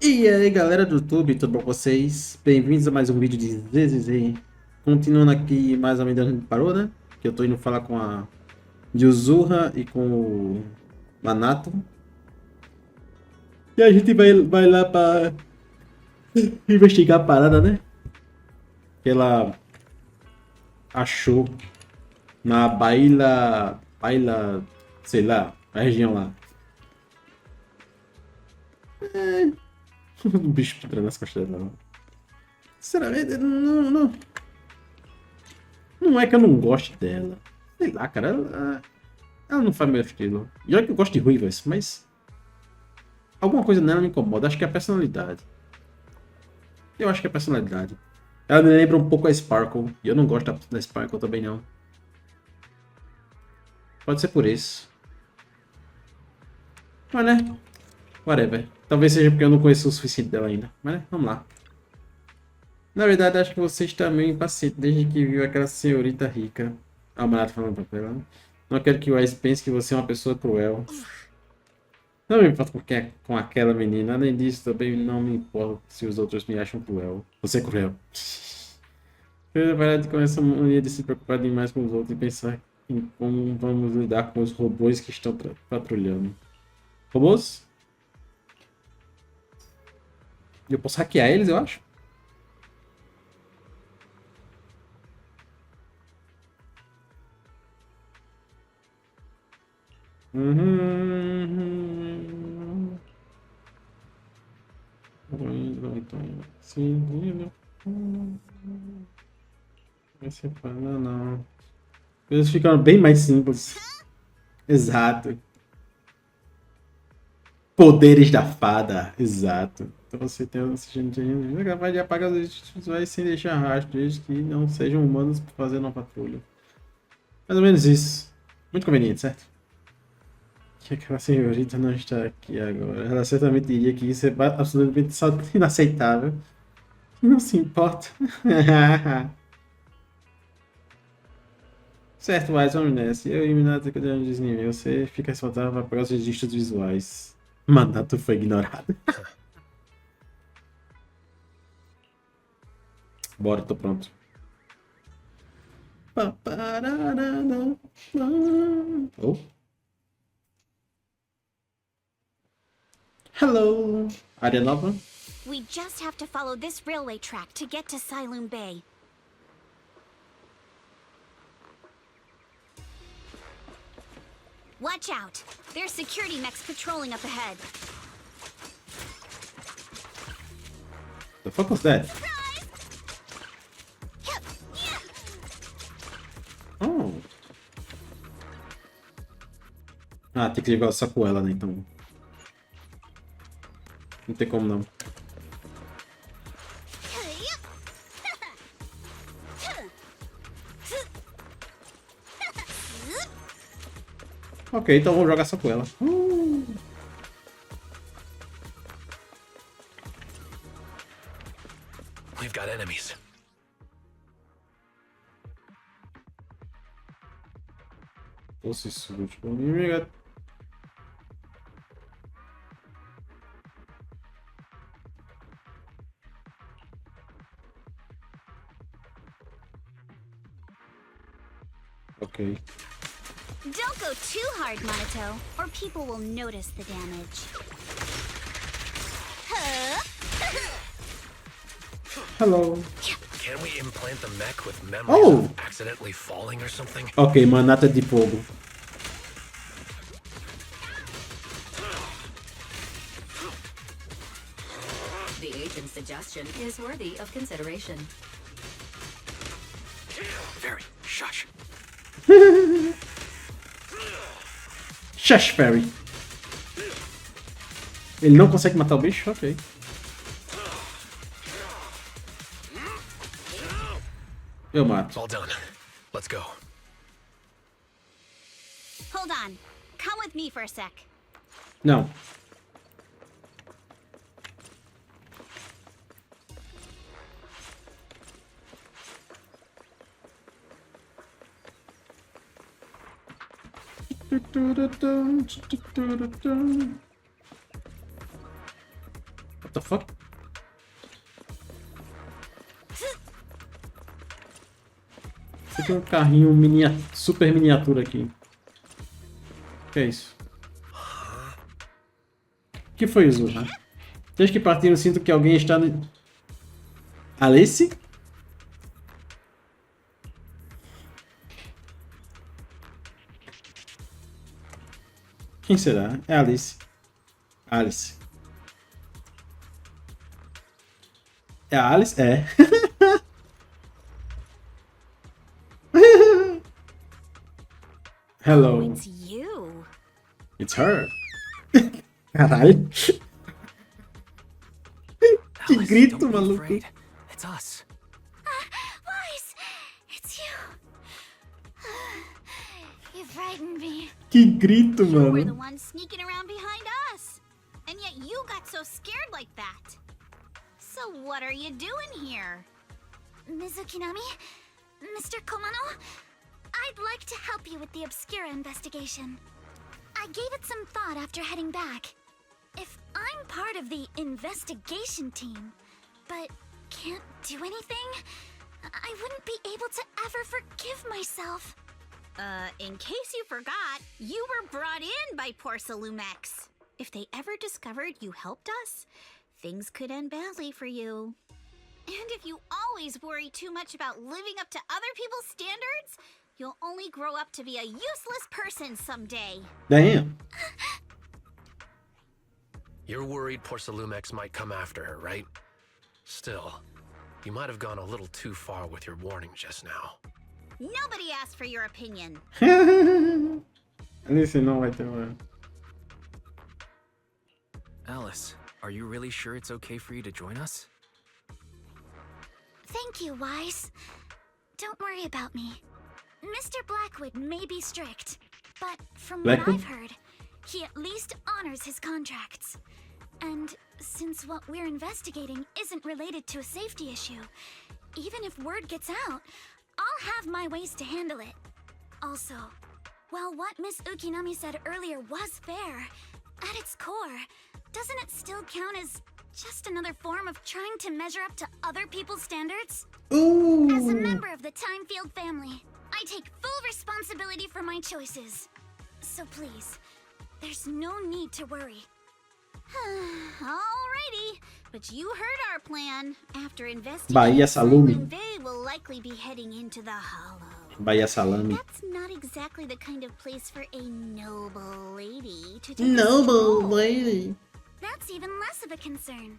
E aí galera do YouTube, tudo bom com vocês? Bem-vindos a mais um vídeo de ZZZ. Continuando aqui mais ou menos onde a gente parou, né? Que eu tô indo falar com a Yuzurra e com o Manato. E a gente vai lá pra investigar a parada, né? Que ela achou na Baila, sei lá, a região lá. Um bicho entrando nas costas dela. Sinceramente, não é que eu não goste dela. Sei lá, cara. Ela não faz meu estilo. E olha que eu gosto de ruivas, mas alguma coisa nela me incomoda. Acho que é a personalidade. Eu acho que é a personalidade. Ela me lembra um pouco a Sparkle. E eu não gosto da Sparkle também, não. Pode ser por isso. Mas, né? Whatever. Talvez seja porque eu não conheço o suficiente dela ainda. Mas, né? Vamos lá. Na verdade, acho que você está meio impaciente desde que viu aquela senhorita rica. Ah, o Manato falando pra ela. Não quero que o Ice pense que você é uma pessoa cruel. Não me importo com aquela menina. Além disso, também não me importo se os outros me acham cruel. Você é cruel. Eu parar com essa mania de se preocupar demais com os outros e pensar em como vamos lidar com os robôs que estão patrulhando. Robôs? Eu posso hackear eles, eu acho. Uhum. Sim, esse não. Eles ficaram bem mais simples. Exato. Poderes da fada. Exato. Então você tem um assistente capaz de apagar os registros visuais sem deixar rastro, desde que não sejam humanos fazendo uma patrulha. Mais ou menos isso. Muito conveniente, certo? Que aquela senhorita não está aqui agora. Ela certamente diria que isso é absolutamente inaceitável. Não se importa. Certo, mas vamos nessa. Eu e Minato de desnível. Você fica responsável para apagar os registros visuais. Mandato foi ignorado. Bora, tô pronto. Oh. Hello. Área nova. We just have to follow this railway track to get to Siloon Bay. Watch out! There's security mechs patrolling up ahead. The fuck was that? Oh. Ah, tem que jogar só com ela, né? Então. Não tem como não. Ok, então vamos jogar só com ela. We've got enemies. Nossa, isso tipo inimigo. Ok. Don't go too hard, Monato, or people will notice the damage. Hello. Can we implant the mech with memories Oh. of accidentally falling or something? Ok, manata de fogo. The agent's suggestion is worthy of consideration. Very. Shush. Shush, Fairy. Ele não consegue matar o bicho? Ok. Eu mato. All done. Let's go. Hold on. Come with me for a sec. Não. the fuck? Tem um carrinho super miniatura aqui. Que é isso? O que foi isso, né? Desde que partiram, sinto que alguém está no... Alice? Quem será? É Alice. Alice. É a Alice? É. Hello. Oh, it's you. It's her. Caralho. Que Alice, grito, don't be maluco. afraid. It's us. Wise, it's you. You frightened me. Que grito, You were the mano. one sneaking around behind us. And yet you got so scared like that. So what are you doing here? Mizukinami? Mr. Komano? I'd like to help you with the Obscura investigation. I gave it some thought after heading back. If I'm part of the investigation team, but can't do anything, I wouldn't be able to ever forgive myself. In case you forgot, you were brought in by Porcelumex. If they ever discovered you helped us, things could end badly for you. And if you always worry too much about living up to other people's standards, you'll only grow up to be a useless person someday. Damn. You're worried Porcelumex might come after her, right? Still, you might have gone a little too far with your warning just now. Nobody asked for your opinion. Alice não vai ter uma... Alice, are you really sure it's okay for you to join us? Thank you, Wise. Don't worry about me. Mr. Blackwood may be strict, but from what Blackwood? I've heard, he at least honors his contracts. And since what we're investigating isn't related to a safety issue, even if word gets out, I'll have my ways to handle it. Also, while what Miss Ukinami said earlier was fair, at its core, doesn't it still count as just another form of trying to measure up to other people's standards? Ooh. As a member of the Timefield family, I take full responsibility for my choices. So please, there's no need to worry. Alrighty, but you heard our plan. After investigating, Bahia Salumi. They will likely be heading into the Hollow. Bahia Salami. That's not exactly the kind of place for a noble lady to take a Noble stroll. lady. That's even less of a concern.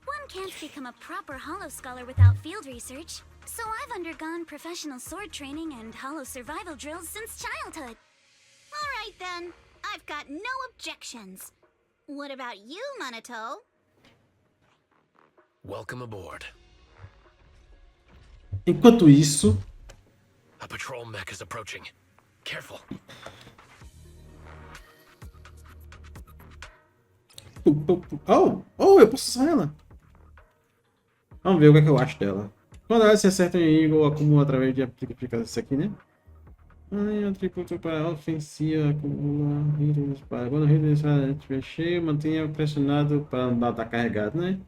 One can't become a proper Hollow scholar without field research, so I've undergone professional sword training and Hollow survival drills since childhood. Alright then, I've got no objections. What about you, Minato? Welcome aboard. Enquanto isso... A patrol mech is approaching. Careful. Oh, eu posso usar ela. Vamos ver o que é que eu acho dela. Quando ela se acerta em inimigo ou acumula através de aplicação. Isso aqui, né? Atributo para ofensiva, acumula vídeos para. Quando o vídeo estiver cheio, mantenha pressionado para não estar carregado, né?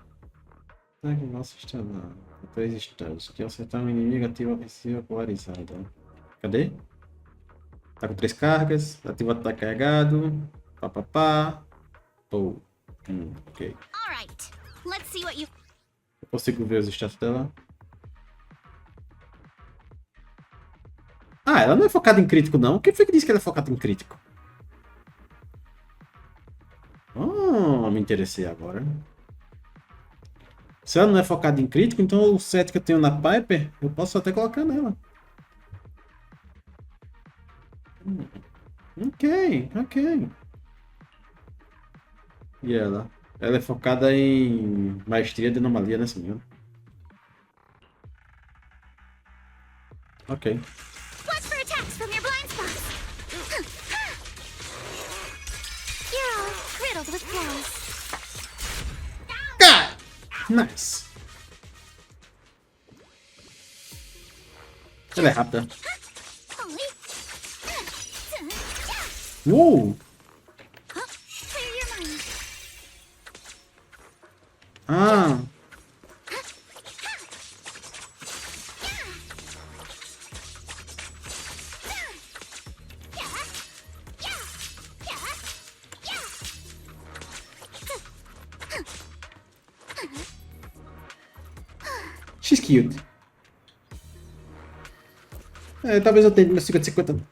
Tá que nossa está lá. 3 estados. Que acertar um inimigo ativa a ofensiva polarizada. Cadê? Tá com 3 cargas. Ativa tá carregado. Papapá. Pô. Ok. Alright, let's see what you... Eu consigo ver os status dela. Ah, ela não é focada em crítico, não. Quem foi que disse que ela é focada em crítico? Oh, me interessei agora. Se ela não é focada em crítico, então o set que eu tenho na Piper, eu posso até colocar nela. Ok. E ela? Ela é focada em maestria de anomalia, né, senhor? Ok. Watch for attacks from your blind spots! You're all riddled with flaws. God! Nice. Ela é rápida. Uou! Clear your mind. Ah, she's cute. É, talvez eu tente meu 50-50.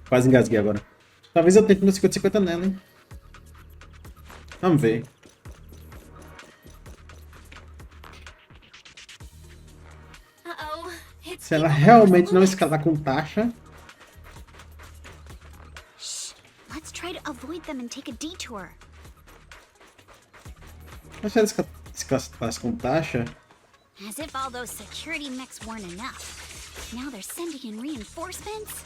Quase engasguei agora. Talvez eu tente meu 50-50 nela, hein? Vamos ver. Uh-oh. It's Se ela people realmente não Lumix. escalar com taxa. Shh. Let's try to avoid them and take a detour. Mas se ela escalasse com taxa. As if all those security mechs weren't enough. Now they're sending in reinforcements?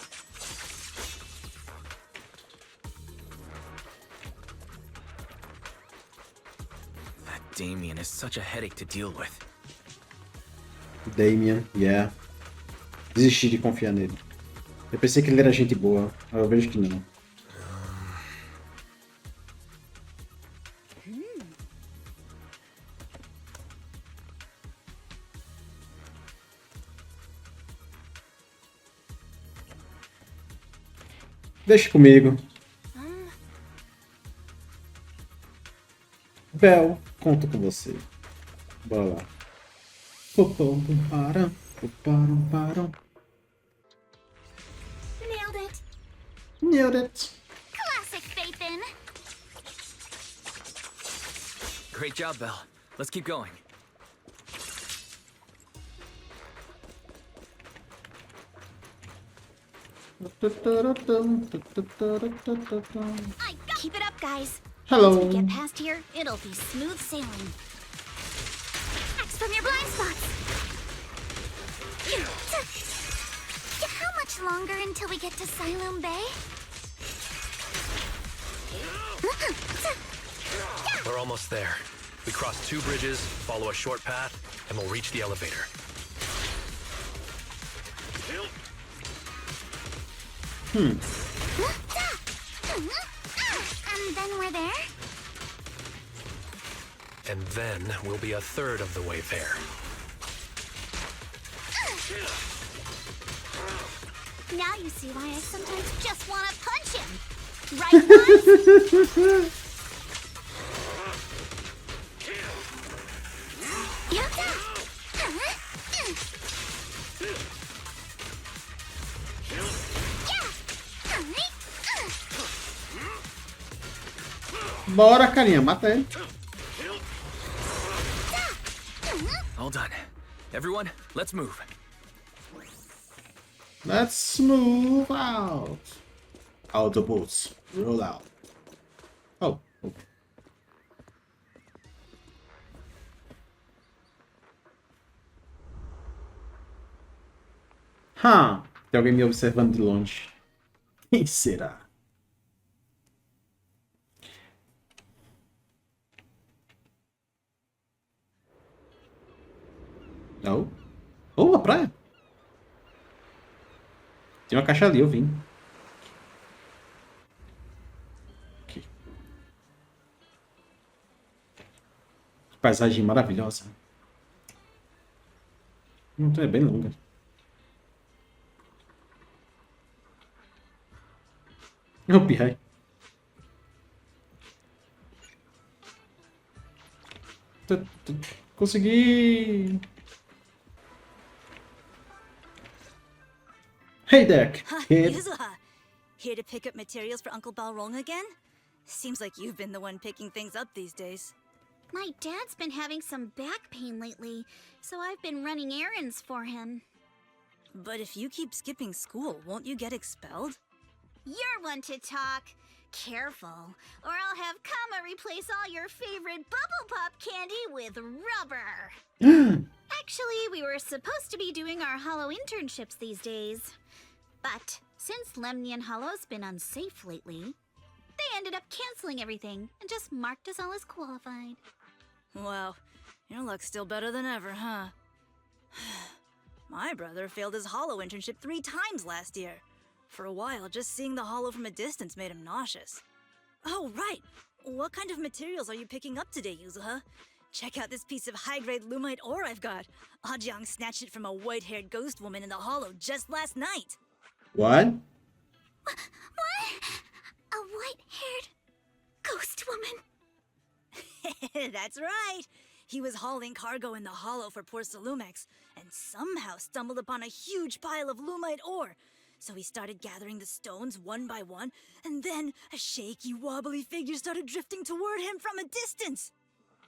That Damien is such a headache to deal with. Damien, yeah. Desisti de confiar nele. Eu pensei que ele era gente boa, mas eu vejo que não. Deixa comigo. Bel, conto com você. Bora lá. Nailed it. Nailed it. Classic Phaethon. Great job, Belle. Let's keep going. I got Keep it up, guys. Hello. Once we get past here, it'll be smooth sailing. Axe from your blind spots. How much longer until we get to Siloam Bay? We're almost there. We cross 2 bridges, follow a short path, and we'll reach the elevator. And then we're there? And then we'll be a third of the way there. Now you see why I sometimes just want to punch him. Right, guys? Bora, carinha, mata ele. All done. Everyone, let's move. Let's move out. Autobots, roll out. Oh, okay. Tem alguém me observando de longe. Quem será? Não? Oh, a praia. Tem uma caixa ali, eu vim. Aqui. Que paisagem maravilhosa. É bem longa. Eu pirrei. Consegui! Hey, Deck! Kid. Yuzuha, here to pick up materials for Uncle Balrog again? Seems like you've been the one picking things up these days. My dad's been having some back pain lately, so I've been running errands for him. But if you keep skipping school, won't you get expelled? You're one to talk. Careful, or I'll have Kama replace all your favorite bubble pop candy with rubber. Actually, we were supposed to be doing our Hollow internships these days. But since Lemnian Hollow's been unsafe lately, they ended up canceling everything and just marked us all as qualified. Wow, your luck's still better than ever, huh? My brother failed his Hollow internship 3 times last year. For a while, just seeing the Hollow from a distance made him nauseous. Oh, right! What kind of materials are you picking up today, Yuzuha? Check out this piece of high-grade lumite ore I've got. Ajang snatched it from a white-haired ghost woman in the hollow just last night. What? What? A white-haired ghost woman? That's right. He was hauling cargo in the hollow for poor Salumex, and somehow stumbled upon a huge pile of lumite ore. So he started gathering the stones one by one, and then a shaky, wobbly figure started drifting toward him from a distance.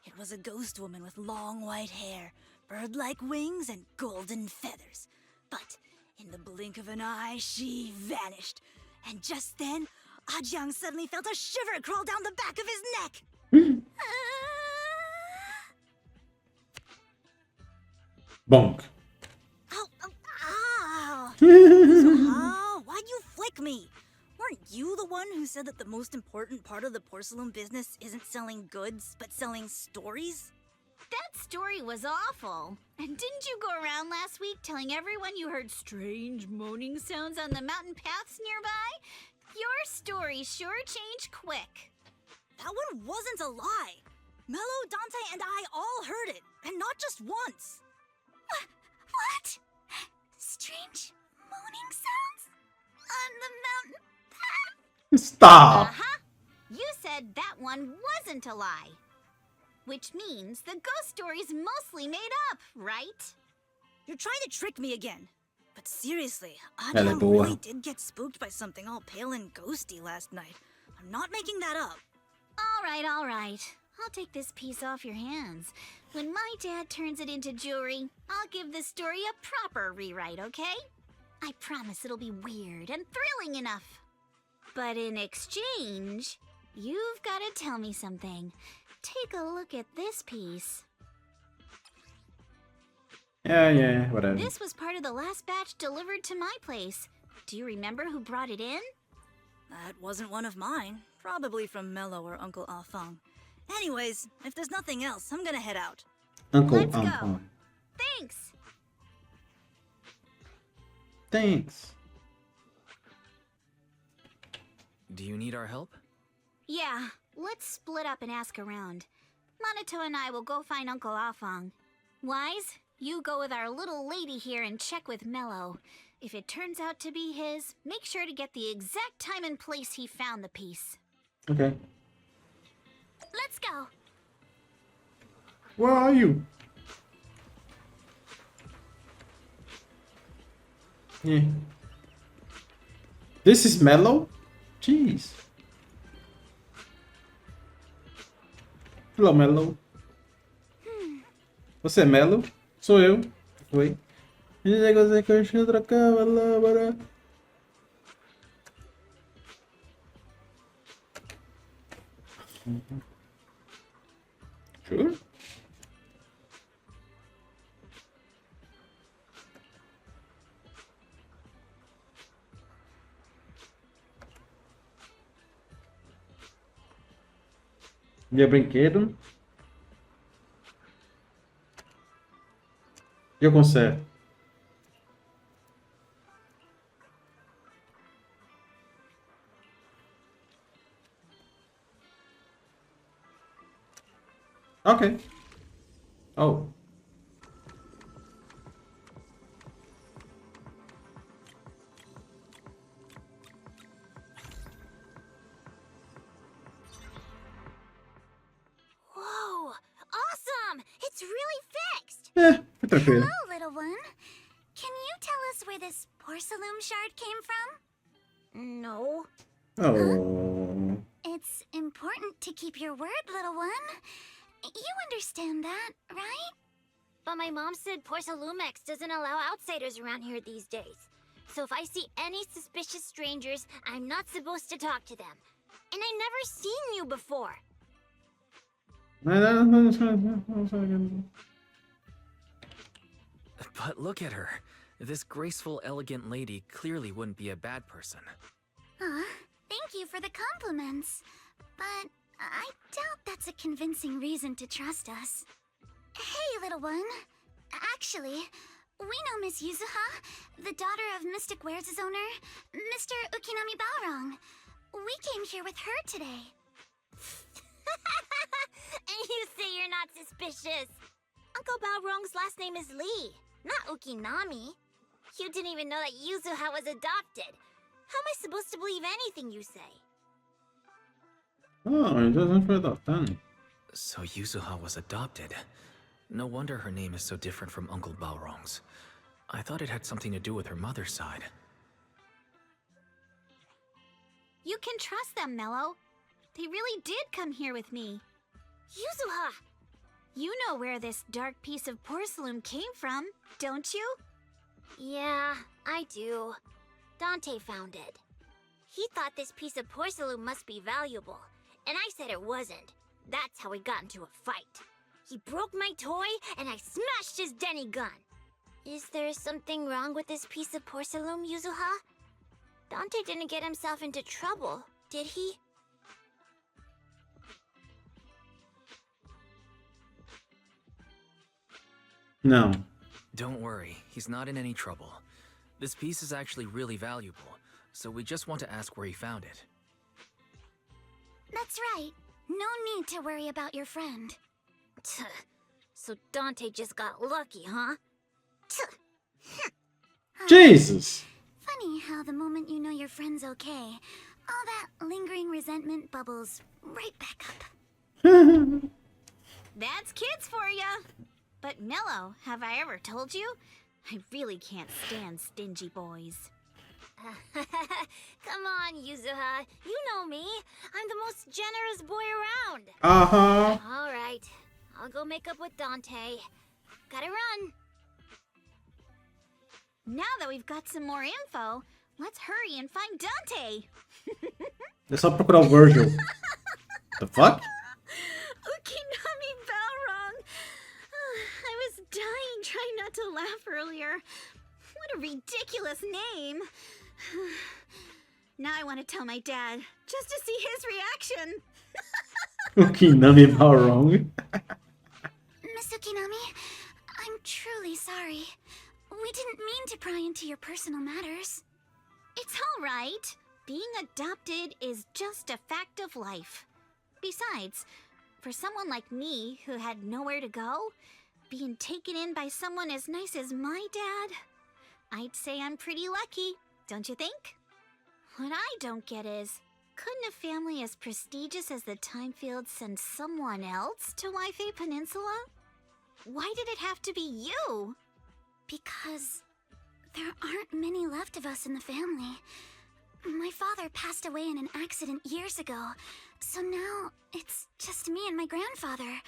It was a ghost woman with long white hair, bird-like wings, and golden feathers. But in the blink of an eye, she vanished. And just then, Ajang suddenly felt a shiver crawl down the back of his neck. Bonk. Ow, ow, ow. Yuzuha, why'd you flick me? Weren't you the one who said that the most important part of the porcelain business isn't selling goods, but selling stories? That story was awful. And didn't you go around last week telling everyone you heard strange moaning sounds on the mountain paths nearby? Your story sure changed quick. That one wasn't a lie. Mello, Dante, and I all heard it, and not just once. What? Strange moaning sounds? On the mountain path? Stop. Uh-huh. You said that one wasn't a lie. Which means the ghost story's mostly made up, right? You're trying to trick me again. But seriously, Ela é Ajang boa. really did get spooked by something all pale and ghosty last night. I'm not making that up. All right, all right. I'll take this piece off your hands. When my dad turns it into jewelry, I'll give this story a proper rewrite, okay? I promise it'll be weird and thrilling enough. But in exchange, you've got to tell me something. Take a look at this piece. Yeah, whatever. This was part of the last batch delivered to my place. Do you remember who brought it in? That wasn't one of mine. Probably from Mello or Uncle Afang. Anyways, if there's nothing else, I'm gonna head out. Uncle Let's go. Ampon. Thanks. Thanks. Do you need our help? Yeah, let's split up and ask around. Monato and I will go find Uncle Afang. Wise, you go with our little lady here and check with Mello. If it turns out to be his, make sure to get the exact time and place he found the piece. Okay. Let's go. Where are you? Yeah. This is Mellow? Jeez. Hello, Mellow. Você é Mellow? Sou eu. Oi. Esse negócio é que eu enchi trocava lá, bora. Sure. Meu brinquedo. Eu conserto. Okay. Oh. Whoa, awesome! It's really fixed! Foi tranquilo. Hello, little one. Can you tell us where this porcelain shard came from? No. Oh. It's important to keep your word, little one. You understand that, right? But my mom said Porcelumex doesn't allow outsiders around here these days. So if I see any suspicious strangers, I'm not supposed to talk to them. And I've never seen you before. But look at her. This graceful, elegant lady clearly wouldn't be a bad person. Thank you for the compliments. But I doubt that's a convincing reason to trust us. Hey, little one. Actually, we know Miss Yuzuha, the daughter of Mystic Wares' owner, Mr. Ukinami Balrong. We came here with her today. And you say you're not suspicious. Uncle Balrong's last name is Lee, not Ukinami. You didn't even know that Yuzuha was adopted. How am I supposed to believe anything you say? Oh, então não foi adotado. So Yuzuha was adopted. No wonder her name is so different from Uncle Balrong's. I thought it had something to do with her mother's side. You can trust them, Mello. They really did come here with me. Yuzuha! You know where this dark piece of porcelain came from, don't you? Yeah, I do. Dante found it. He thought this piece of porcelain must be valuable, and I said it wasn't. That's how we got into a fight. He broke my toy, and I smashed his Denny gun. Is there something wrong with this piece of porcelain, Yuzuha? Dante didn't get himself into trouble, did he? Não. Don't worry, he's not in any trouble. This piece is actually really valuable, so we just want to ask where he found it. That's right. No need to worry about your friend. So Dante just got lucky, huh? Jesus! Funny how the moment you know your friend's okay, all that lingering resentment bubbles right back up. That's kids for ya! But Mello, have I ever told you? I really can't stand stingy boys. Come on, Yuzuha. You know me. I'm the most generous boy around. Uh-huh. All right. I'll go make up with Dante. Gotta run. Now that we've got some more info, let's hurry and find Dante. É só procurar o Virgil. The fuck? Ukinami Balrog. I was dying trying not to laugh earlier. What a ridiculous name. Now I want to tell my dad, just to see his reaction. Ukinami Balrog. Miss Ukinami, I'm truly sorry. We didn't mean to pry into your personal matters. It's all right. Being adopted is just a fact of life. Besides, for someone like me who had nowhere to go, being taken in by someone as nice as my dad, I'd say I'm pretty lucky, don't you think? What I don't get is, couldn't a family as prestigious as the Timefields send someone else to Waifei Peninsula? Why did it have to be you? Because there aren't many left of us in the family. My father passed away in an accident years ago, so now it's just me and my grandfather.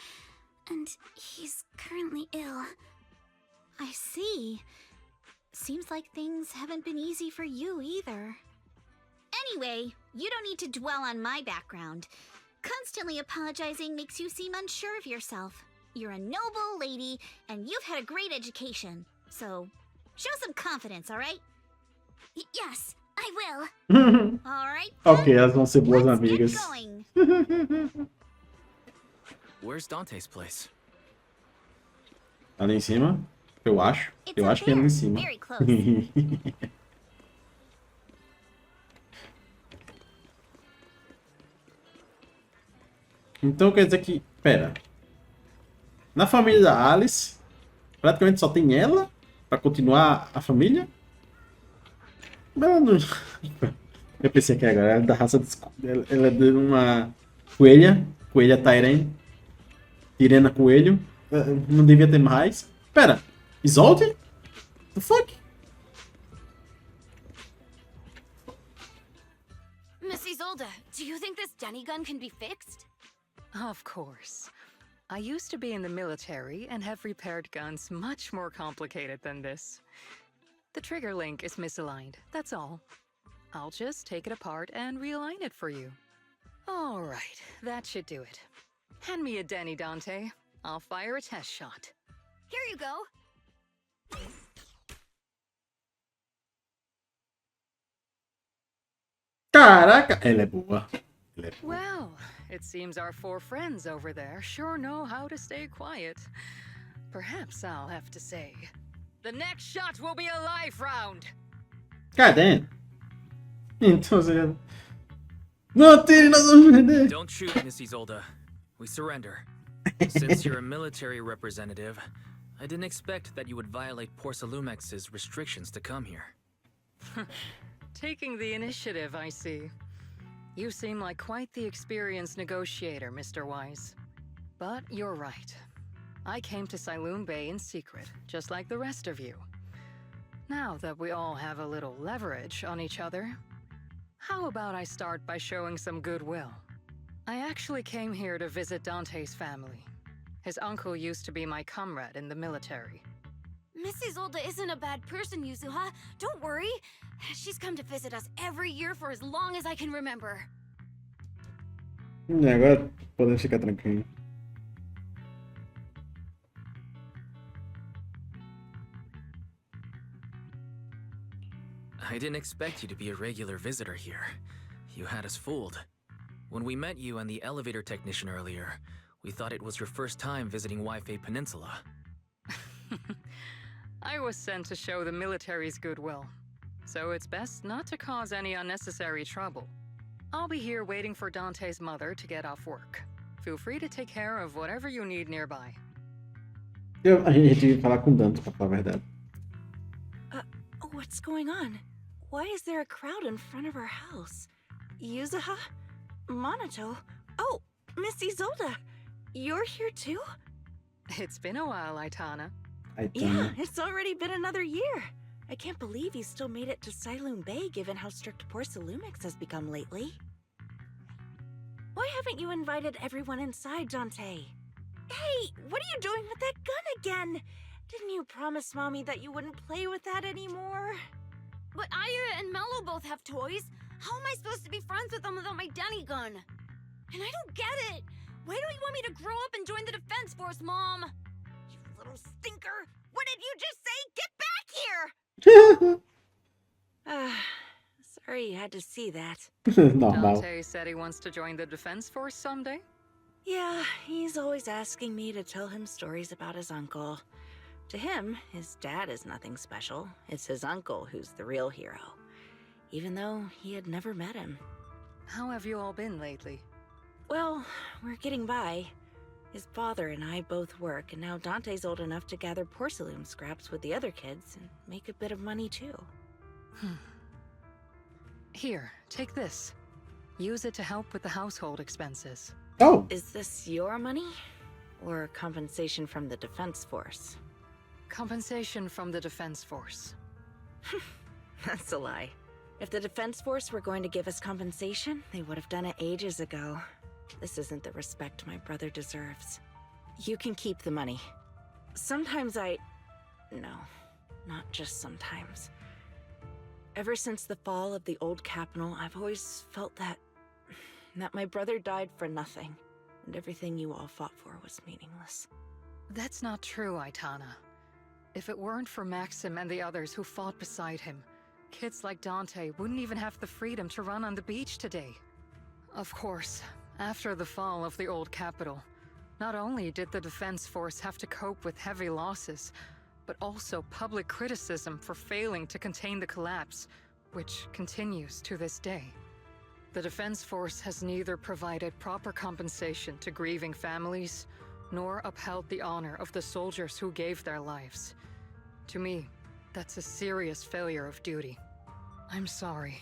And he's currently ill. I see. Seems like things haven't been easy for you either. Anyway, you don't need to dwell on my background. Constantly apologizing makes you seem unsure of yourself. You're a noble lady, and you've had a great education. So, show some confidence, alright? Yes, I will. Alright. Ok, elas vão ser boas Let's amigas. get going. Where's Dante's place? Ali em cima? Eu acho. It's Eu up acho que é ali there, em cima. very close. Então quer dizer que... Pera. Na família da Alice, praticamente só tem ela pra continuar a família? Ela não... Eu pensei que agora ela é da raça de... Ela é de uma coelha. Coelha Tyrene. Tirena Coelho. Não devia ter mais. Pera. Isolde? The fuck? Miss Isolde, do you think this Denny gun can be fixed? Of course. I used to be in the military and have repaired guns much more complicated than this. The trigger link is misaligned, that's all. I'll just take it apart and realign it for you. All right, that should do it. Hand me a Denny, Dante. I'll fire a test shot. Here you go. Caraca! Ela é boa. Ela é boa. Well, it seems our four friends over there sure know how to stay quiet. Perhaps I'll have to say, the next shot will be a life round. God damn. Então você... Não tire, nós vamos perder. Don't shoot, Miss Isolde. we surrender. Since you're a military representative, I didn't expect that you would violate Porsalumex's restrictions to come here. Taking the initiative, I see. You seem like quite the experienced negotiator, Mr. Wise. But you're right. I came to Siloon Bay in secret, just like the rest of you. Now that we all have a little leverage on each other, how about I start by showing some goodwill? I actually came here to visit Dante's family. His uncle used to be my comrade in the military. Miss Isolde isn't a bad person, Yuzuha. Don't worry. She's come to visit us every year for as long as I can remember. Agora podemos ficar tranquilos. I didn't expect you to be a regular visitor here. You had us fooled. When we met you and the elevator technician earlier, we thought it was your first time visiting Waifei Peninsula. I was sent to show the military's goodwill, so it's best not to cause any unnecessary trouble. I'll be here waiting for Dante's mother to get off work. Feel free to take care of whatever you need nearby. A gente ia falar com Dante, pra falar a verdade. What's going on? Why is there a crowd in front of our house? Yuzuha? Monato? Oh, Miss Isolde! You're here too? It's been a while, Aitana. Yeah, it's already been another year. I can't believe you still made it to Siloon Bay given how strict Porsalumix has become lately. Why haven't you invited everyone inside, Dante? Hey, what are you doing with that gun again? Didn't you promise Mommy that you wouldn't play with that anymore? But Aya and Mello both have toys. How am I supposed to be friends with them without my Denny gun? And I don't get it. Why don't you want me to grow up and join the Defense Force, Mom? You little stinker! What did you just say? Get back here! Sorry you had to see that. Normal. Dante said he wants to join the Defense Force someday? Yeah, he's always asking me to tell him stories about his uncle. To him, his dad is nothing special. It's his uncle who's the real hero. Even though he had never met him. How have you all been lately? Well, we're getting by. His father and I both work, and now Dante's old enough to gather porcelain scraps with the other kids and make a bit of money too. Here, take this. Use it to help with the household expenses. Oh! Is this your money? Or compensation from the Defense Force? Compensation from the Defense Force. That's a lie. If the Defense Force were going to give us compensation, they would have done it ages ago. This isn't the respect my brother deserves. You can keep the money. Sometimes No, not just sometimes. Ever since the fall of the old capital, I've always felt that my brother died for nothing, and everything you all fought for was meaningless. That's not true, Aitana. If it weren't for Maxim and the others who fought beside him, kids like Dante wouldn't even have the freedom to run on the beach today. Of course, after the fall of the old capital, not only did the Defense Force have to cope with heavy losses, but also public criticism for failing to contain the collapse, which continues to this day. The Defense Force has neither provided proper compensation to grieving families, nor upheld the honor of the soldiers who gave their lives. To me, that's a serious failure of duty. I'm sorry.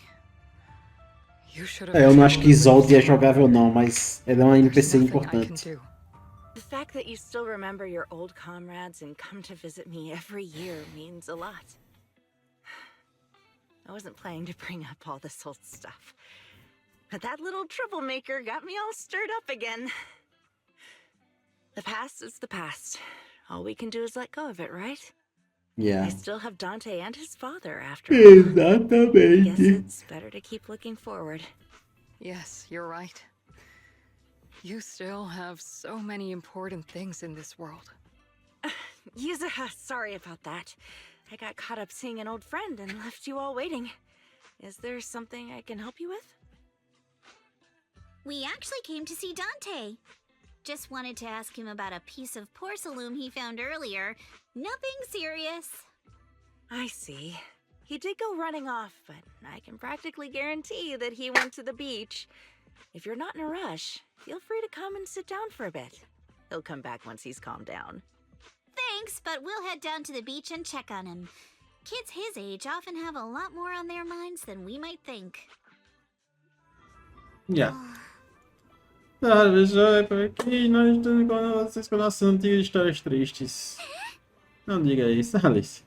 You should have. Eu não acho que Isolde é jogável não, mas ela é uma NPC importante. The fact that you still remember your old comrades and come to visit me every year means a lot. I wasn't planning to bring up all this old stuff, but that little troublemaker got me all stirred up again. The past is the past. All we can do is let go of it, right? Yeah. I still have Dante and his father after all. I guess Exatamente. it's better to keep looking forward. Yes, you're right. You still have so many important things in this world. Yuzuha, sorry about that. I got caught up seeing an old friend and left you all waiting. Is there something I can help you with? We actually came to see Dante. Just wanted to ask him about a piece of porcelain he found earlier. Nothing serious. I see. He did go running off, but I can practically guarantee that he went to the beach. If you're not in a rush, Feel free to come and sit down for a bit. He'll come back once he's calmed down. Thanks, but we'll head down to the beach and check on him. Kids his age often have a lot more on their minds than we might think. Yeah. Já é por aqui, nós estamos com vocês com nossas antigas histórias tristes. Não diga isso, Alice.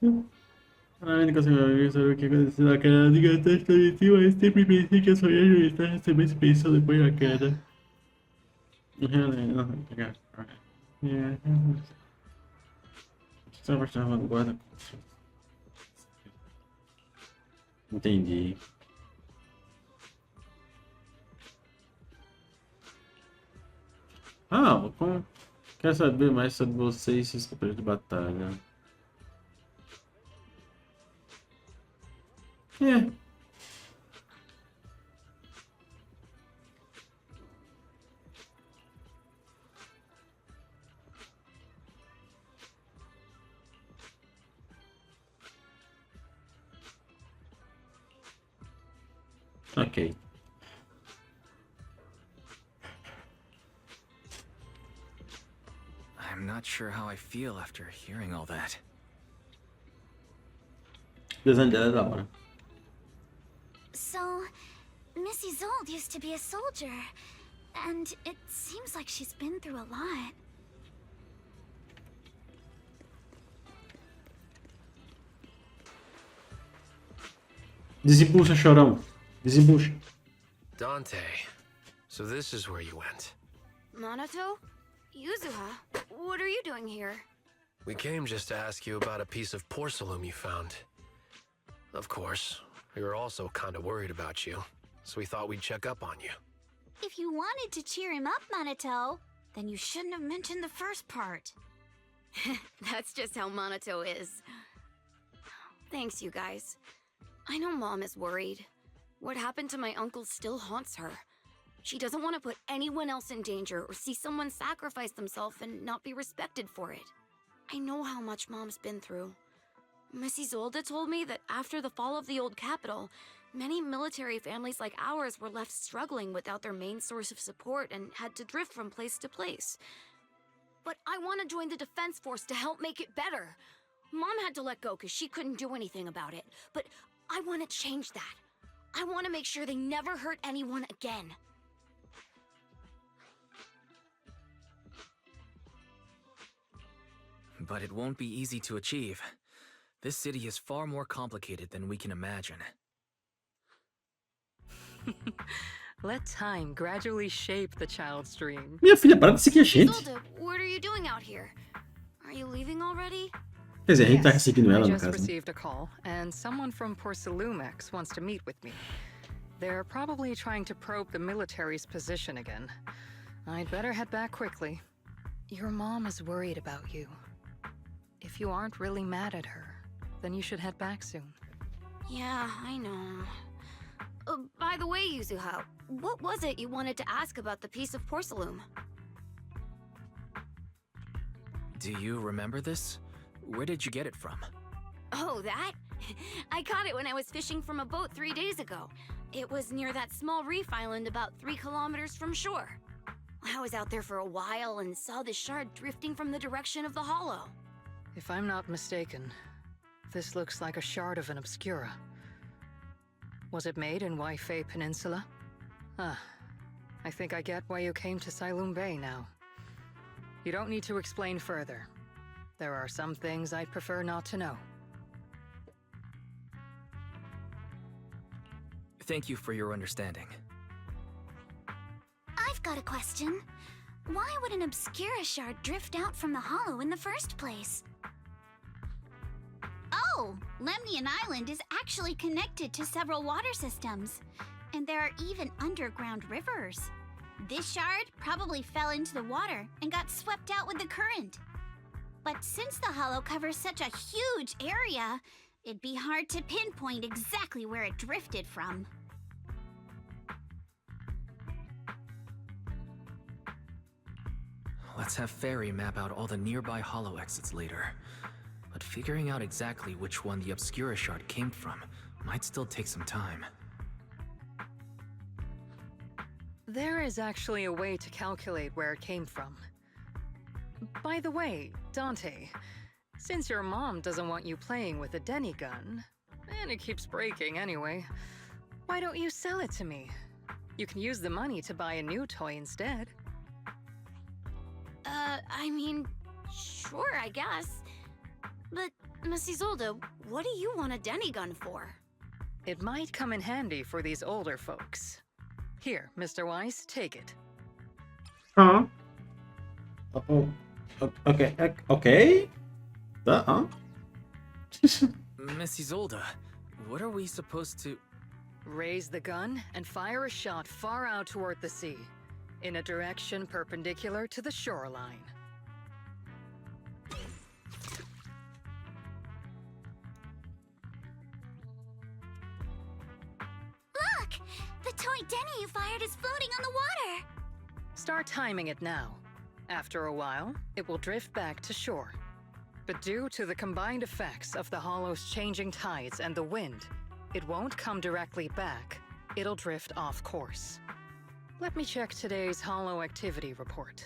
Realmente consigo saber o que aconteceu na queda de gata de mas sempre pensei que eu só ia estar recebendo essa pensão depois da queda. Só pra estar vanguarda. Entendi. Ah, quero saber mais sobre vocês e seus companheiros de batalha. É. Ok. I'm not sure how I feel after hearing all that. Desenho dela é da hora. So, Miss Isolde used to be a soldier, and it seems like she's been through a lot. Desembucha, chorão. Desembucha. Dante, so this is where you went. Minato? Yuzuha? What are you doing here? We came just to ask you about a piece of porcelain you found. Of course, we were also kind of worried about you, so we thought we'd check up on you. If you wanted to cheer him up, Minato, then you shouldn't have mentioned the first part. That's just how Minato is. Thanks, you guys. I know Mom is worried. What happened to my uncle still haunts her. She doesn't want to put anyone else in danger or see someone sacrifice themselves and not be respected for it. I know how much Mom's been through. Miss Isolde told me that after the fall of the old capital, many military families like ours were left struggling without their main source of support and had to drift from place to place. But I want to join the defense force to help make it better. Mom had to let go because she couldn't do anything about it. But I want to change that. I want to make sure they never hurt anyone again. But it won't be easy to achieve. This city is far more complicated than we can imagine. Let time gradually shape the child's dream. Minha filha, para de seguir a gente. Isolde, what are you doing out here? Are you leaving already? Quer dizer, a gente tá Yes, seguindo I ela, no just caso. Né? received a call, and someone from Porcelumex wants to meet with me. They're probably trying to probe the military's position again. I'd better head back quickly. Your mom is worried about you. If you aren't really mad at her, then you should head back soon. Yeah, I know. By the way, Yuzuha, what was it you wanted to ask about the piece of porcelain? Do you remember this? Where did you get it from? Oh, that? I caught it when I was fishing from a boat 3 days ago. It was near that small reef island about 3 kilometers from shore. I was out there for a while and saw the shard drifting from the direction of the hollow. If I'm not mistaken, this looks like a shard of an obscura. Was it made in Waifei Peninsula? Ah, I think I get why you came to Silum Bay now. You don't need to explain further. There are some things I'd prefer not to know. Thank you for your understanding. I've got a question. Why would an obscura shard drift out from the hollow in the first place? Oh, Lemnian Island is actually connected to several water systems, and there are even underground rivers. This shard probably fell into the water and got swept out with the current. But since the hollow covers such a huge area, it'd be hard to pinpoint exactly where it drifted from. Let's have Fairy map out all the nearby hollow exits later. But figuring out exactly which one the Obscura shard came from might still take some time. There is actually a way to calculate where it came from. By the way, Dante, since your mom doesn't want you playing with a Denny gun, and it keeps breaking anyway, why don't you sell it to me? You can use the money to buy a new toy instead. I mean, sure, I guess. But, Miss Isolde, what do you want a Denny gun for? It might come in handy for these older folks. Here, Mr. Weiss, take it. Huh? Oh, okay, okay. Uh-huh. Miss Isolde, what are we supposed to... Raise the gun and fire a shot far out toward the sea, in a direction perpendicular to the shoreline. Look! The toy Denny you fired is floating on the water! Start timing it now. After a while, it will drift back to shore. But due to the combined effects of the hollow's changing tides and the wind, it won't come directly back. It'll drift off course. Let me check today's hollow activity report.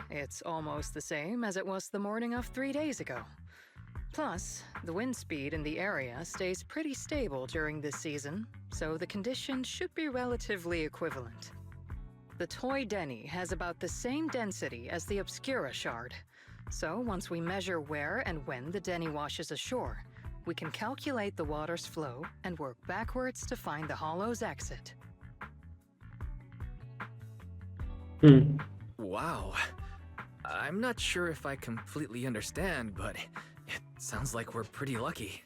It's almost the same as it was the morning of 3 days ago. Plus, the wind speed in the area stays pretty stable during this season, so the conditions should be relatively equivalent. The toy Denny has about the same density as the Obscura shard, so once we measure where and when the Denny washes ashore, we can calculate the water's flow and work backwards to find the hollow's exit. Wow. I'm not sure if I completely understand, but it sounds like we're pretty lucky.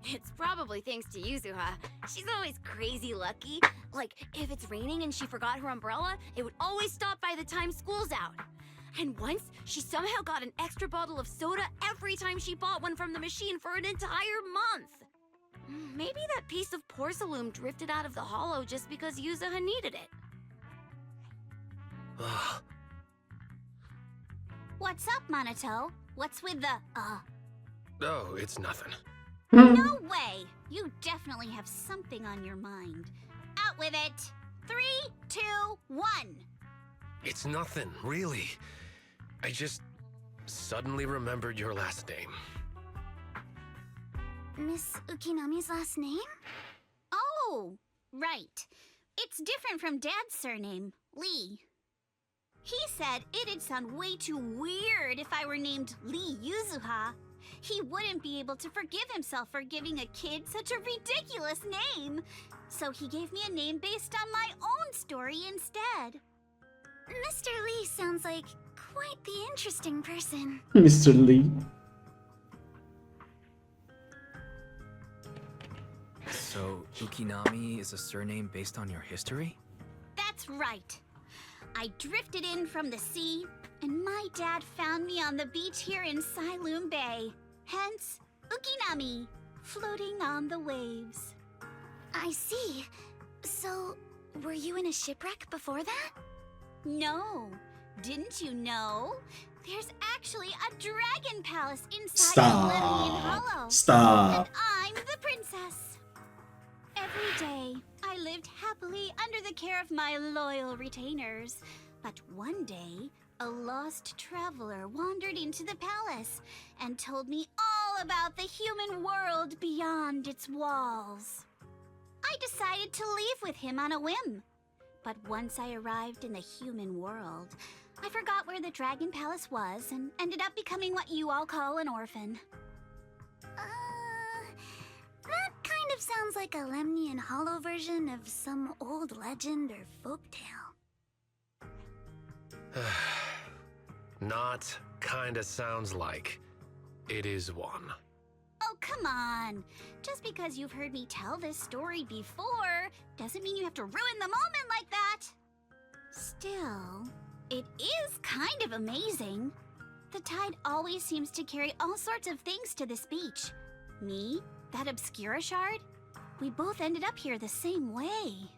It's probably thanks to Yuzuha. She's always crazy lucky. Like, if it's raining and she forgot her umbrella, it would always stop by the time school's out. And once, she somehow got an extra bottle of soda every time she bought one from the machine for an entire month. Maybe that piece of porcelain drifted out of the hollow just because Yuzuha needed it. What's up, Monato? What's with the, Oh, it's nothing. No way! You definitely have something on your mind. Out with it! 3, 2, 1! It's nothing, really. I just suddenly remembered your last name. Miss Ukinami's last name? Oh, right. It's different from Dad's surname, Lee. He said it'd sound way too weird if I were named Lee Yuzuha. He wouldn't be able to forgive himself for giving a kid such a ridiculous name. So he gave me a name based on my own story instead. Mr. Lee sounds like quite the interesting person. Mr. Lee. So, Ukinami is a surname based on your history? That's right. I drifted in from the sea, and my dad found me on the beach here in Sailoon Bay. Hence, Ukinami, floating on the waves. I see. So, were you in a shipwreck before that? No. Didn't you know? There's actually a dragon palace inside Oblivion Hollow. Stop. And I'm the princess. Every day, I lived happily under the care of my loyal retainers. But one day, a lost traveler wandered into the palace and told me all about the human world beyond its walls. I decided to leave with him on a whim. But once I arrived in the human world, I forgot where the Dragon Palace was and ended up becoming what you all call an orphan. That kind of sounds like a Lemnian Hollow version of some old legend or folktale. Not kinda sounds like. It is one. Oh, come on. Just because you've heard me tell this story before doesn't mean you have to ruin the moment like that. Still, it is kind of amazing. The tide always seems to carry all sorts of things to this beach. Me, that Obscura shard, we both ended up here the same way.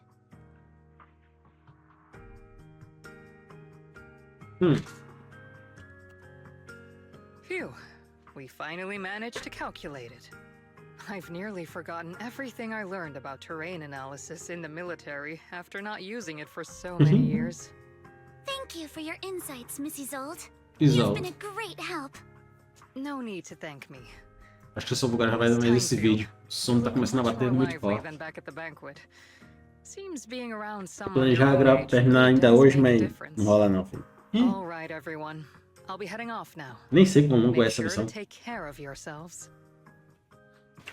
Phew. We finally managed to calculate it. I've nearly forgotten everything I learned about terrain analysis in the military after not using it for so many years. Thank you for your insights, Miss Isolde. Isolde. You've been a great help. No need to thank me. Acho que eu só vou gravar mais esse vídeo. O som tá começando a bater muito forte. Than back at the banquet. Seems being around Eu someone planejar your age terminar ainda does hoje, make a mas difference. não rola não, filho. All right, everyone. I'll be heading off now. Nem sei como não Make conhece sure essa to missão. take care of yourselves.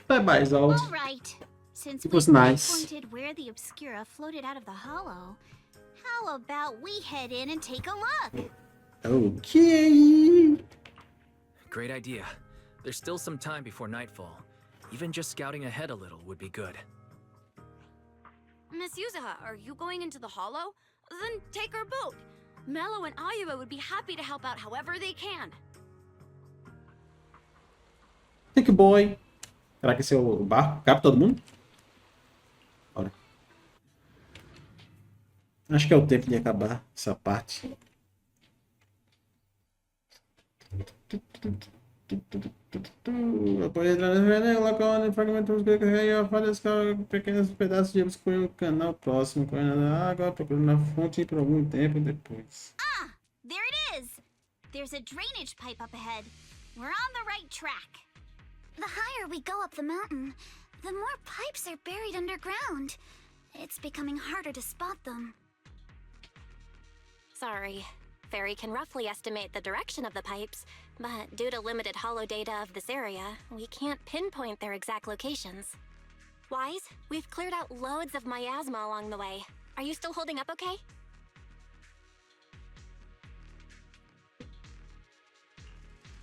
Bye bye, Isolde. All right. Since It was we've nice. pinpointed where the Obscura floated out of the hollow, how about we head in and take a look? Ok. Great idea. There's still some time before nightfall. Even just scouting ahead a little would be good. Miss Yuzuha, are you going into the hollow? Then take our boat. Mello and Ayuba would be happy to help out however they can. Thank you, boy. Será que esse é o barco? Cabe todo mundo? Bora. Acho que é o tempo de acabar essa parte. Após entrar na janela, colocando fragmentos que carregam várias pequenos pedaços de obscuro no canal próximo, correndo na água, procurando na fonte por algum tempo depois. Ah, there it is. There's a drainage pipe up ahead. We're on the right track. The higher we go up the mountain, the more pipes are buried underground. It's becoming harder to spot them. Sorry. Fairy can roughly estimate the direction of the pipes, but due to limited holo data of this area, we can't pinpoint their exact locations. Wise, we've cleared out loads of miasma along the way. Are you still holding up okay?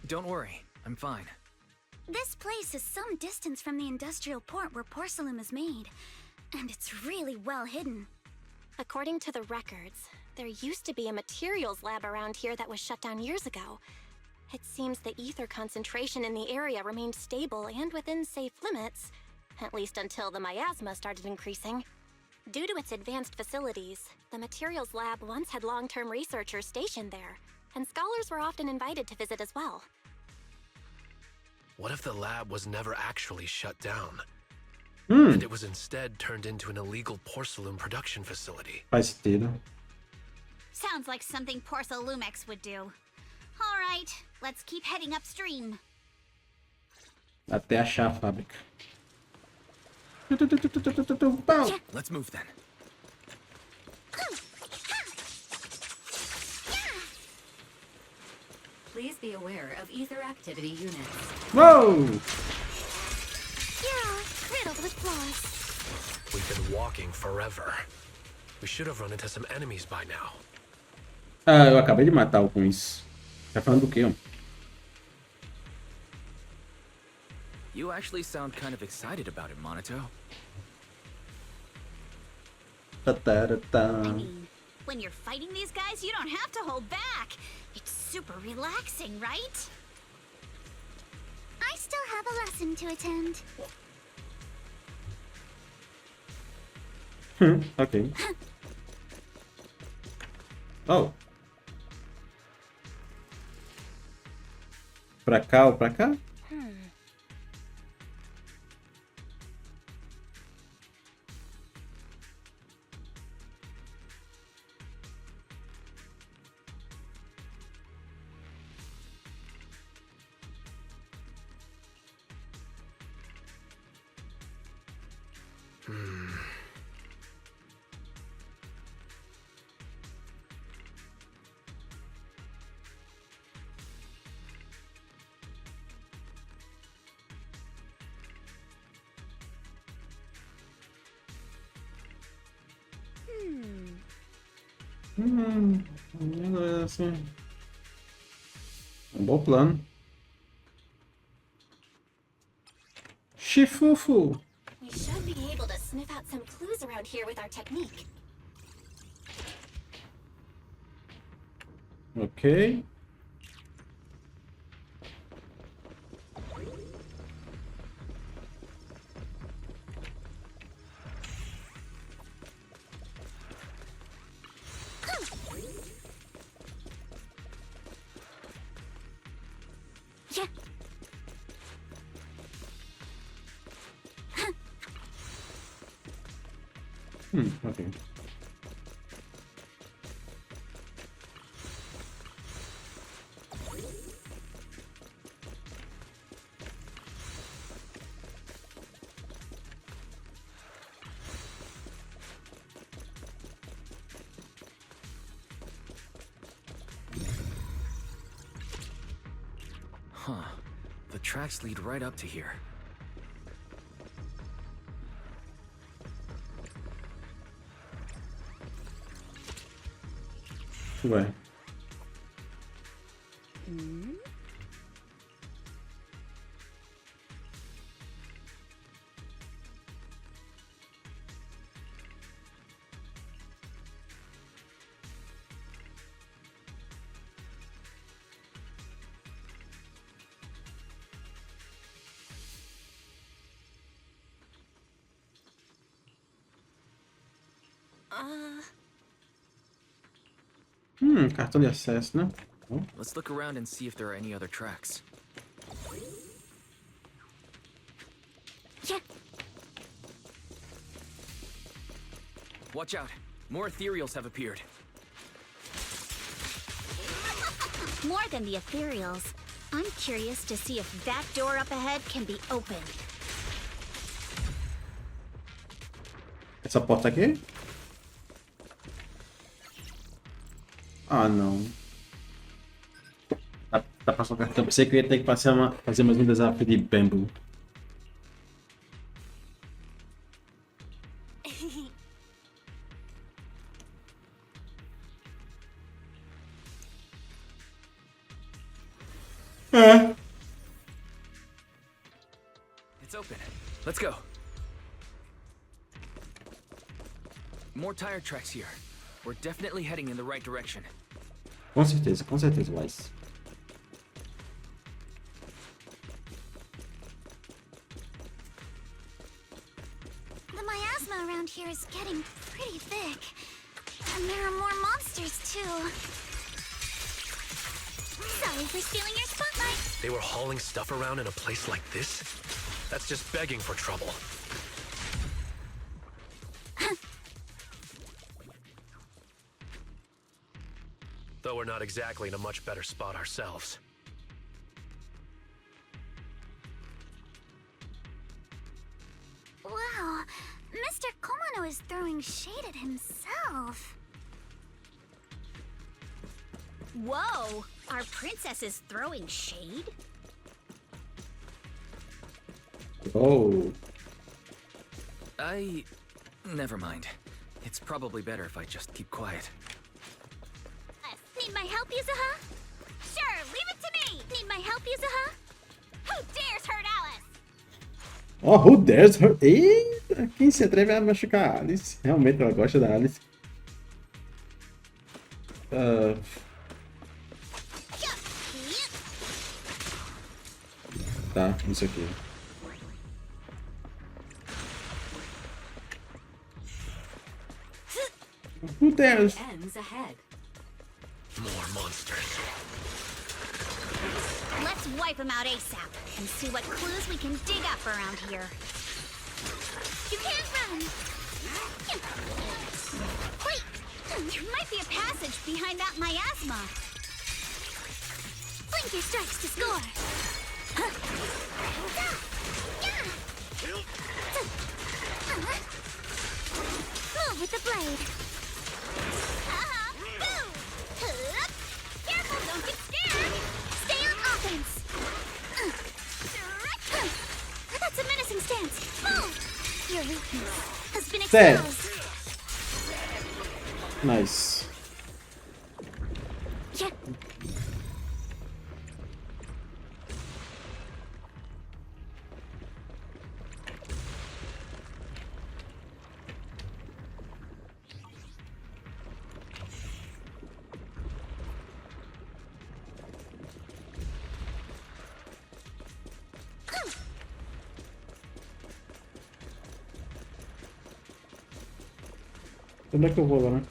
Don't worry, I'm fine. This place is some distance from the industrial port where porcelain is made, and it's really well hidden. According to the records, there used to be a materials lab around here that was shut down years ago. It seems the ether concentration in the area remained stable and within safe limits, at least until the miasma started increasing. Due to its advanced facilities, the materials lab once had long-term researchers stationed there, and scholars were often invited to visit as well. What if the lab was never actually shut down? And it was instead turned into an illegal porcelain production facility? Faz sentido. Sounds like something Porcelumex would do. All right, let's keep heading upstream. Até achar a fábrica. Pau. Let's move then. Please be aware of ether activity units. Uou! Yeah, riddled with flaws. We've been walking forever. We should have run into some enemies by now. Ah, eu acabei de matar o com isso. Tá falando do quê, ó? You actually sound kind of excited about it, Monato. I mean, when you're fighting these guys, you don't have to hold back. It's super relaxing, right? I still have a lesson to attend. Ok. Oh. Pra cá ou pra cá? Assim. Um bom plano. Chifufo. We should be able to sniff out some clues around here with our technique. Ok. Ok. Huh. The tracks lead right up to here. Ué. Cartão de acesso, né? Let's look around and see if there are any other tracks. Yeah. Watch out. More ethereals have appeared. More than the ethereals. I'm curious to see if that door up ahead can be opened. Essa porta aqui? Ah, não. Tá passando o cartão. Pensei que eu ia ter que fazer mais um desafio de bambu. It's open. Let's go. More tire tracks here. We're definitely heading in the right direction. Com certeza, Wise. The miasma around here is getting pretty thick. And there are more monsters, too. Sorry for stealing your spotlight. They were hauling stuff around in a place like this? That's just begging for trouble. Though we're not exactly in a much better spot ourselves. Wow, Mr. Komano is throwing shade at himself. Whoa, our princess is throwing shade? Oh. Never mind. It's probably better if I just keep quiet. Need my help, Yuzuha? Sure, leave it to me! Need my help, Yuzuha? Who dares hurt Alice? Oh, who dares her? Eita, quem se atreve a machucar a Alice? Realmente ela gosta da Alice. Tá, isso aqui. Who dares? Ends ahead. More monsters. Let's wipe them out ASAP and see what clues we can dig up around here. You can't run! Wait! There might be a passage behind that miasma. Blink your strikes to score! Move with the blade. Careful, don't get scared! Stay on offense! That's a menacing stance! Move! Your weakness has been exposed! Nice. Yeah. Onde é que eu vou lá, né?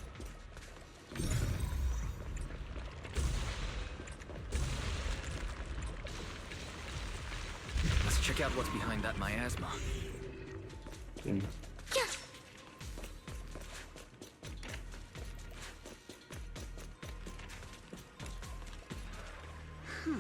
Let's check out what's behind that miasma. Sim. Yeah.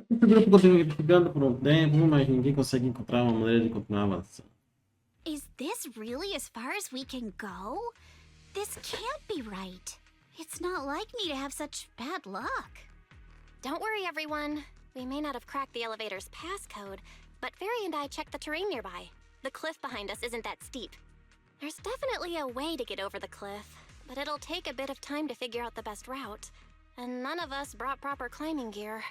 O grupo continua ficando por um tempo, mas ninguém consegue encontrar uma maneira de continuar avançando. Is this really as far as we can go? This can't be right. It's not like me to have such bad luck. Don't worry, everyone. We may not have cracked the elevator's passcode, but Fairy and I checked the terrain nearby. The cliff behind us isn't that steep. There's definitely a way to get over the cliff, but it'll take a bit of time to figure out the best route. And none of us brought proper climbing gear.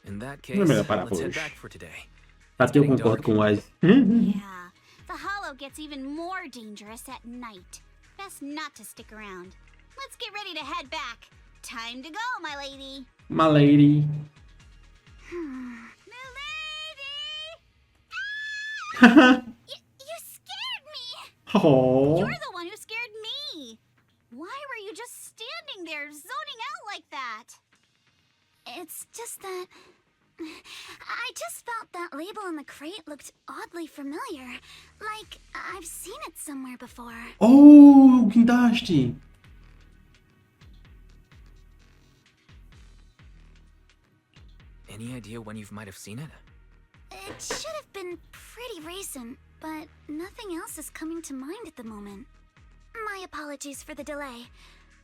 In that case, Não é melhor parar por let's head hoje. back for today. Aqui eu concordo com o Wise. Yeah, the hollow gets even more dangerous at night. Best not to stick around. Let's get ready to head back. Time to go, my lady. My lady. My lady! You scared me! Oh. You're the one who scared me! Why were you just standing there, zoning out like that? It's just that... I just felt that label on the crate looked oddly familiar. Like, I've seen it somewhere before. Oh, guindaste. Any idea when you might have seen it? It should have been pretty recent, but nothing else is coming to mind at the moment. My apologies for the delay.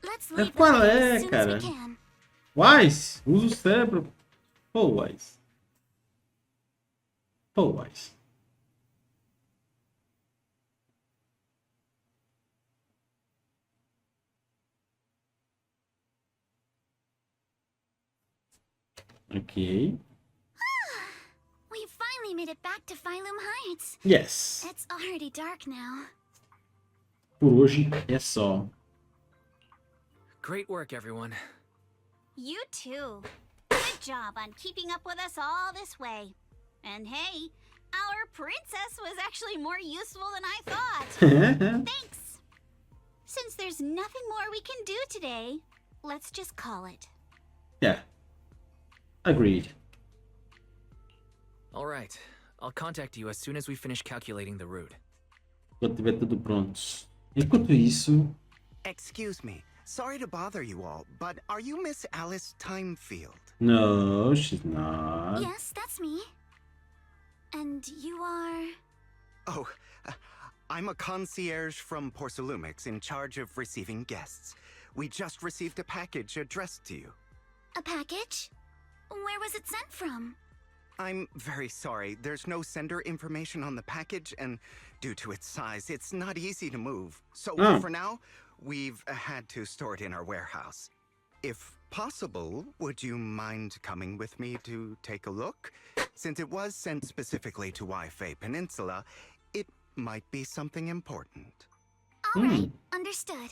Let's leave the qual place é, as soon cara? as we can. Wise, usa o cérebro. Pô, Wise. Pô, Wise. Ok. We finally made it back to Phylum Heights. Yes. It's already dark now. Por hoje é só. Great work, everyone. You too. Good job on keeping up with us all this way. And hey, our princess was actually more useful than I thought. Thanks. Since there's nothing more we can do today, let's just call it. Yeah. Agreed. All right. I'll contact you as soon as we finish calculating the route. Quando tiver tudo pronto. Enquanto isso... Excuse me. Sorry to bother you all, but are you Miss Alice Timefield? No, she's not. Yes, that's me. And you are... Oh, I'm a concierge from Porcelumix in charge of receiving guests. We just received a package addressed to you. A package? Where was it sent from? I'm very sorry. There's no sender information on the package, and due to its size, it's not easy to move. So for now, we've had to store it in our warehouse. If possible, would you mind coming with me to take a look? Since it was sent specifically to Wi-Fi Peninsula, it might be something important. All right, understood.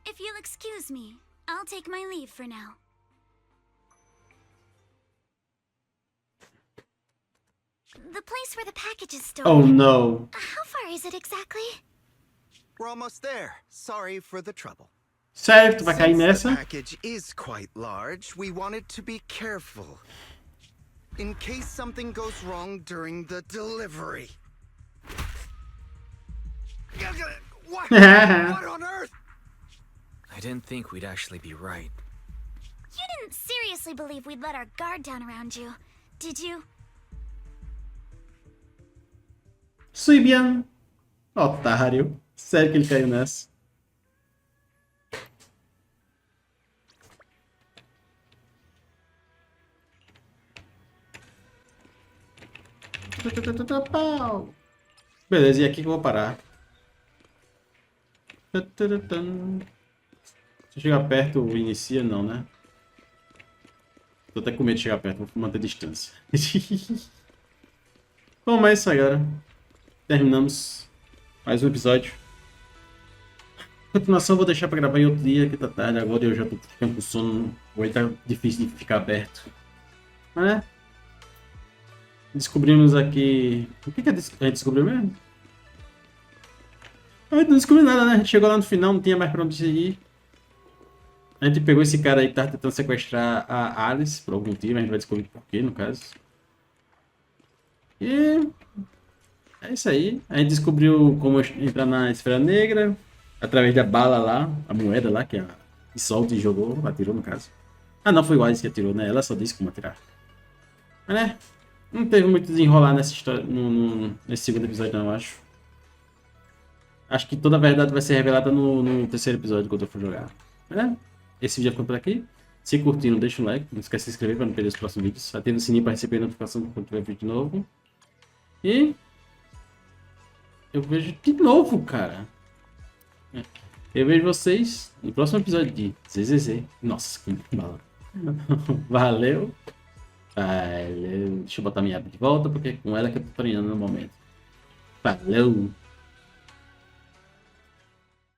If you'll excuse me, I'll take my leave for now. The place where the package is stored. Oh no. How far is it exactly? We're almost there. Sorry for the trouble. Sério, tu vai cair Since the nessa? package is quite large, we wanted to be careful. In case something goes wrong during the delivery. What? What on earth? I didn't think we'd actually be right. You didn't seriously believe we'd let our guard down around you, did you? Suibian. Otário. Sério que ele caiu nessa. Beleza, e aqui que eu vou parar. Se eu chegar perto, inicia? Não, né? Tô até com medo de chegar perto, vou manter distância. Bom, mas é isso aí, galera. Terminamos mais um episódio. Continuação eu vou deixar pra gravar em outro dia, que tá tarde. Agora eu já tô ficando com sono. Hoje tá difícil de ficar aberto. Mas né? Descobrimos aqui... O que a gente descobriu mesmo? A gente não descobriu nada, né? A gente chegou lá no final, não tinha mais pra onde ir. A gente pegou esse cara aí que tava tentando sequestrar a Alice, por algum motivo. A gente vai descobrir por quê, no caso. E... é isso aí. A gente descobriu como entrar na esfera negra. Através da bala lá, a moeda lá, que a Isolde jogou, atirou no caso. Ah não, foi o Alice que atirou, né? Ela só disse como atirar. Mas né? Não teve muito desenrolar nessa história, nesse segundo episódio não, eu acho. Acho que toda a verdade vai ser revelada no terceiro episódio quando eu for jogar. Mas né? Esse vídeo ficou por aqui. Se curtiram, deixa um like. Não esquece de se inscrever para não perder os próximos vídeos. Ative o sininho para receber a notificação quando tiver vídeo novo. E... eu vejo de novo, cara. Eu vejo vocês no próximo episódio de ZZZ. Nossa, que bala. Valeu. Valeu. Deixa eu botar minha app de volta, porque é com ela que eu tô treinando no momento. Valeu.